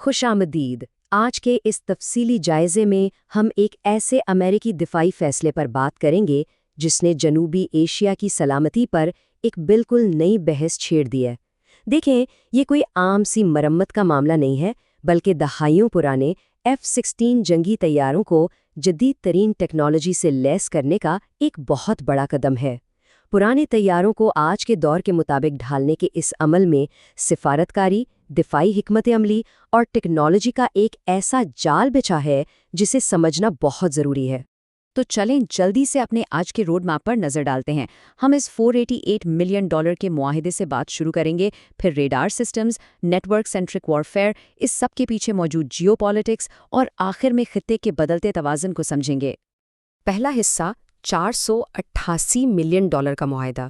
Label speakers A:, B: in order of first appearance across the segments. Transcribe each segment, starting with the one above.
A: خوش آمدید۔ آج کے اس تفصیلی جائزے میں ہم ایک ایسے امریکی دفاعی فیصلے پر بات کریں گے جس نے جنوبی ایشیا کی سلامتی پر ایک بالکل نئی بحث چھیڑ دی ہے۔ دیکھیں، یہ کوئی عام سی مرمت کا معاملہ نہیں ہے، بلکہ دہائیوں پرانے F-16 جنگی طیاروں کو جدید ترین ٹیکنالوجی سے لیس کرنے کا ایک بہت بڑا قدم ہے۔ پرانے طیاروں کو آج کے دور کے مطابق ڈھالنے کے اس عمل میں سفارتکاری، دفاعی حکمت عملی اور ٹیکنالوجی کا ایک ایسا جال بچھا ہے جسے سمجھنا بہت ضروری ہے۔
B: تو چلیں جلدی سے اپنے آج کے روڈ میپ پر نظر ڈالتے ہیں۔ ہم اس $488 ملین کے معاہدے سے بات شروع کریں گے، پھر radar systems, network centric warfare, اس سب کے پیچھے موجود جیو پالیٹکس اور آخر میں خطے کے بدلتے توازن کو سمجھیں گے۔ پہلا حصہ $488 ملین کا معاہدہ۔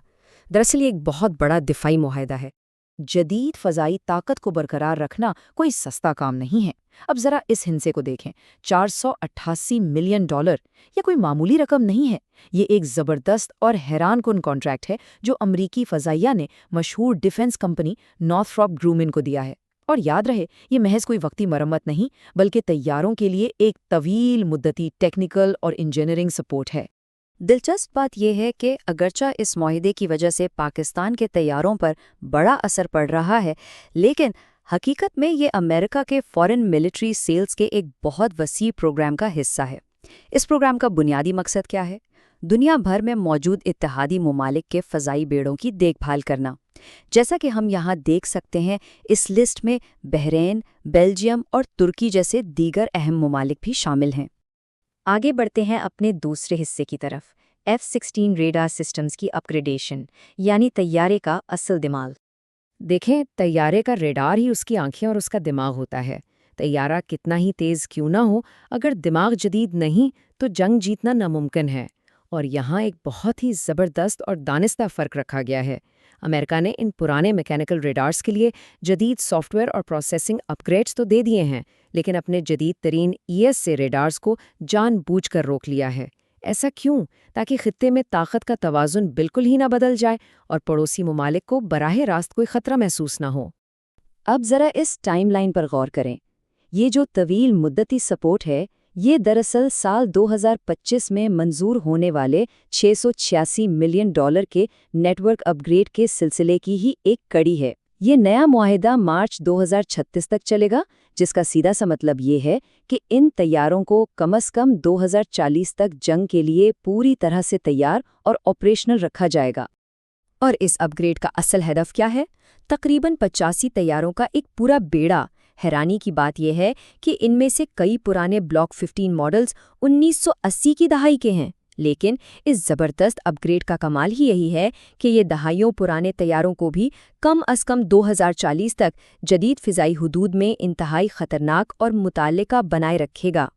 B: دراصل یہ ایک بہت بڑا دفاعی معاہدہ ہے۔ جدید فضائی طاقت کو برقرار رکھنا کوئی سستا کام نہیں ہے۔ اب ذرا اس ہندسے کو دیکھیں، $488 ملین یہ کوئی معمولی رقم نہیں ہے۔ یہ ایک زبردست اور حیران کن کانٹریکٹ ہے جو امریکی فضائیہ نے مشہور ڈیفنس کمپنی نارتھروپ گرومن کو دیا ہے۔ اور یاد رہے، یہ محض کوئی وقتی مرمت نہیں، بلکہ طیاروں کے لیے ایک طویل مدتی ٹیکنیکل اور انجینئرنگ سپورٹ ہے۔ دلچسپ بات یہ ہے کہ اگرچہ اس معاہدے کی وجہ سے پاکستان کے طیاروں پر بڑا اثر پڑ رہا ہے، لیکن حقیقت میں یہ امریکہ کے فورن ملٹری سیلز کے ایک بہت وسیع پروگرام کا حصہ ہے۔ اس پروگرام کا بنیادی مقصد کیا ہے؟ دنیا بھر میں موجود اتحادی ممالک کے فضائی بیڑوں کی دیکھ بھال کرنا۔ جیسا کہ ہم یہاں دیکھ سکتے ہیں، اس لسٹ میں بحرین، بیلجیم اور ترکی جیسے دیگر اہم ممالک بھی شامل ہیں۔ آگے بڑھتے ہیں اپنے دوسرے حصے کی طرف، F-16 ریڈار سسٹمز کی اپگریڈیشن، یعنی طیارے کا اصل دماغ۔
A: دیکھیں، طیارے کا ریڈار ہی اس کی آنکھیں اور اس کا دماغ ہوتا ہے۔ طیارہ کتنا ہی تیز کیوں نہ ہو، اگر دماغ جدید نہیں تو جنگ جیتنا ناممکن ہے۔ اور یہاں ایک بہت ہی زبردست اور دانستہ فرق رکھا گیا ہے۔ امریکہ نے ان پرانے میکینیکل ریڈارز کے لیے جدید سافٹ ویئر اور پروسیسنگ اپ گریڈز تو دے دیے ہیں، لیکن اپنے جدید ترین ES سے ریڈارز کو جان بوجھ کر روک لیا ہے۔ ایسا کیوں؟ تاکہ خطے میں طاقت کا توازن بالکل ہی نہ بدل جائے اور پڑوسی ممالک کو براہ راست کوئی خطرہ محسوس نہ ہو۔
B: اب ذرا اس ٹائم لائن پر غور کریں۔ یہ جو طویل مدتی سپورٹ ہے، یہ دراصل سال 2025 میں منظور ہونے والے $686 ملین کے نیٹ ورک اپ گریڈ کے سلسلے کی ہی ایک کڑی ہے۔ یہ نیا معاہدہ مارچ 2036 تک چلے گا، جس کا سیدھا سا مطلب یہ ہے کہ ان طیاروں کو کم از کم 2040 تک جنگ کے لیے پوری طرح سے تیار اور آپریشنل رکھا جائے گا۔ اور اس اپ گریڈ کا اصل ہدف کیا ہے؟ تقریباً 85 طیاروں کا ایک پورا بیڑا۔ حیرانی کی بات یہ ہے کہ ان میں سے کئی پرانے بلاک 15 ماڈلز 1980 کی دہائی کے ہیں، لیکن اس زبردست اپ گریڈ کا کمال ہی یہی ہے کہ یہ دہائیوں پرانے طیاروں کو بھی کم از کم 2040 تک جدید فضائی حدود میں انتہائی خطرناک اور متعلقہ بنائے رکھے گا۔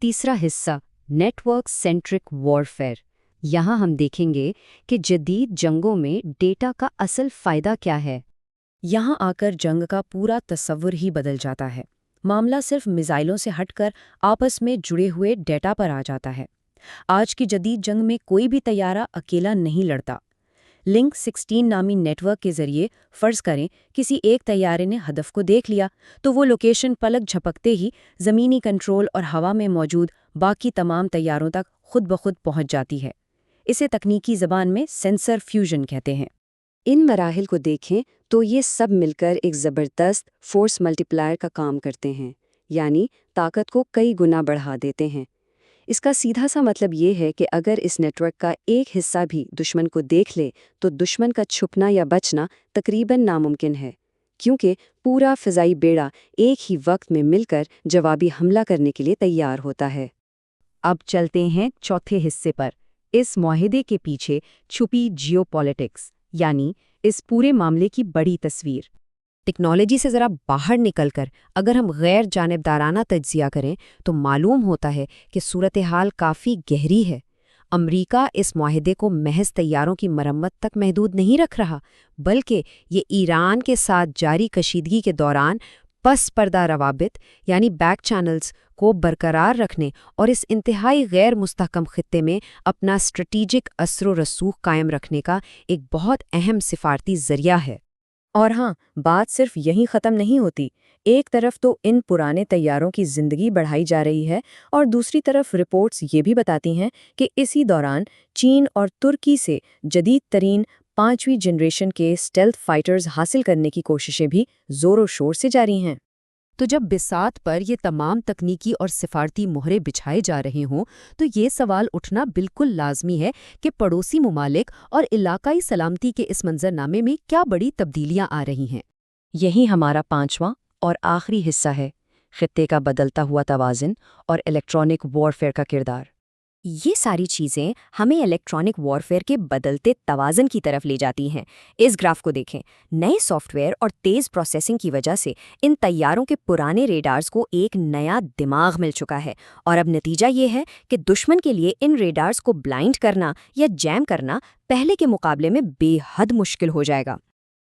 B: تیسرا حصہ، نیٹ ورک سینٹرک وارفیئر۔ یہاں ہم دیکھیں گے کہ جدید جنگوں میں ڈیٹا کا اصل فائدہ کیا ہے۔ یہاں آ کر جنگ کا پورا تصور ہی بدل جاتا ہے۔ معاملہ صرف میزائلوں سے ہٹ کر آپس میں جڑے ہوئے ڈیٹا پر آ جاتا ہے۔ آج کی جدید جنگ میں کوئی بھی طیارہ اکیلا نہیں لڑتا۔ لنک 16 نامی نیٹ ورک کے ذریعے فرض کریں کسی ایک طیارے نے ہدف کو دیکھ لیا تو وہ لوکیشن پلک جھپکتے ہی زمینی کنٹرول اور ہوا میں موجود باقی تمام طیاروں تک خود بخود پہنچ جاتی ہے۔ اسے تکنیکی زبان میں سینسر فیوژن کہتے ہیں۔
A: ان مراحل کو دیکھیں تو یہ سب مل کر ایک زبردست فورس ملٹی پلائر کا کام کرتے ہیں، یعنی طاقت کو کئی گنا بڑھا دیتے ہیں۔ اس کا سیدھا سا مطلب یہ ہے کہ اگر اس نیٹ ورک کا ایک حصہ بھی دشمن کو دیکھ لے تو دشمن کا چھپنا یا بچنا تقریباً ناممکن ہے، کیونکہ پورا فضائی بیڑا ایک ہی وقت میں مل کر جوابی حملہ کرنے کے لیے تیار ہوتا ہے۔
B: اب چلتے ہیں چوتھے حصے پر، اس معاہدے کے پیچھے چھپی جیو پالیٹکس، یعنی اس پورے معاملے کی بڑی تصویر۔ ٹیکنالوجی سے ذرا باہر نکل کر اگر ہم غیر جانبدارانہ تجزیہ کریں تو معلوم ہوتا ہے کہ صورتحال کافی گہری ہے۔ امریکہ اس معاہدے کو محض طیاروں کی مرمت تک محدود نہیں رکھ رہا، بلکہ یہ ایران کے ساتھ جاری کشیدگی کے دوران پس پردہ روابط یعنی بیک چینلز کو برقرار رکھنے اور اس انتہائی غیر مستحکم خطے میں اپنا اسٹریٹجک اثر و رسوخ قائم رکھنے کا ایک بہت اہم سفارتی ذریعہ ہے۔ اور ہاں، بات صرف یہیں ختم نہیں ہوتی۔ ایک طرف تو ان پرانے طیاروں کی زندگی بڑھائی جا رہی ہے اور دوسری طرف رپورٹس یہ بھی بتاتی ہیں کہ اسی دوران چین اور ترکی سے جدید ترین 5ویں جنریشن کے اسٹیلتھ فائٹرز حاصل کرنے کی کوششیں بھی زور و شور سے جاری ہیں۔
A: تو جب بساط پر یہ تمام تکنیکی اور سفارتی مہرے بچھائے جا رہے ہوں تو یہ سوال اٹھنا بالکل لازمی ہے کہ پڑوسی ممالک اور علاقائی سلامتی کے اس منظرنامے میں کیا بڑی تبدیلیاں آ رہی ہیں۔
B: یہی ہمارا 5واں اور آخری حصہ ہے، خطے کا بدلتا ہوا توازن اور الیکٹرانک وارفیئر کا کردار۔
A: یہ ساری چیزیں ہمیں الیکٹرانک وارفیئر کے بدلتے توازن کی طرف لے جاتی ہیں۔ اس گراف کو دیکھیں، نئے سافٹ ویئر اور تیز پروسیسنگ کی وجہ سے ان طیاروں کے پرانے ریڈارز کو ایک نیا دماغ مل چکا ہے، اور اب نتیجہ یہ ہے کہ دشمن کے لیے ان ریڈارز کو بلائنڈ کرنا یا جیم کرنا پہلے کے مقابلے میں بے حد مشکل ہو جائے گا۔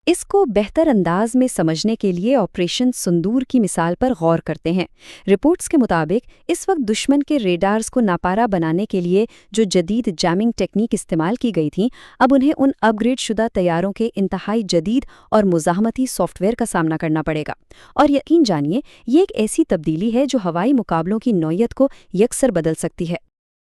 B: اس کو بہتر انداز میں سمجھنے کے لیے آپریشن سندور کی مثال پر غور کرتے ہیں۔ رپورٹس کے مطابق اس وقت دشمن کے ریڈارز کو ناپارہ بنانے کے لیے جو جدید جیمنگ ٹیکنیک استعمال کی گئی تھیں، اب انہیں ان اپ گریڈ شدہ طیاروں کے انتہائی جدید اور مزاحمتی سافٹ ویئر کا سامنا کرنا پڑے گا۔ اور یقین جانیے، یہ ایک ایسی تبدیلی ہے جو ہوائی مقابلوں کی نوعیت کو یکسر بدل سکتی ہے۔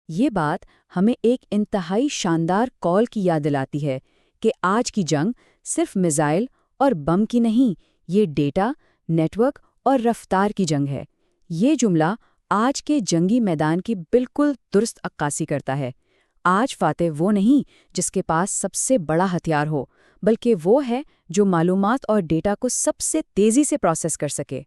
B: یہ بات ہمیں ایک انتہائی شاندار کال کی یاد دلاتی ہے کہ آج کی جنگ صرف میزائل اور بم کی نہیں، یہ ڈیٹا، نیٹ ورک اور رفتار کی جنگ ہے۔ یہ جملہ آج کے جنگی میدان کی بالکل درست عکاسی کرتا ہے۔ آج فاتح وہ نہیں جس کے پاس سب سے بڑا ہتھیار ہو، بلکہ وہ ہے جو معلومات اور ڈیٹا کو سب سے تیزی سے پروسیس کر سکے۔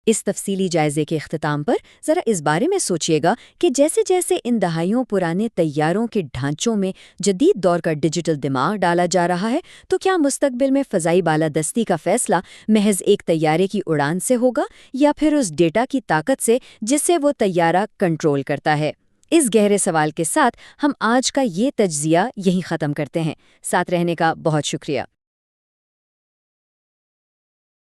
A: اس تفصیلی جائزے کے اختتام پر ذرا اس بارے میں سوچیے گا کہ جیسے جیسے ان دہائیوں پرانے طیاروں کے ڈھانچوں میں جدید دور کا ڈیجیٹل دماغ ڈالا جا رہا ہے، تو کیا مستقبل میں فضائی بالادستی کا فیصلہ محض ایک طیارے کی اڑان سے ہوگا یا پھر اس ڈیٹا کی طاقت سے جسے وہ طیارہ کنٹرول کرتا ہے؟ اس گہرے سوال کے ساتھ ہم آج کا یہ تجزیہ یہیں ختم کرتے ہیں۔ ساتھ رہنے کا بہت شکریہ۔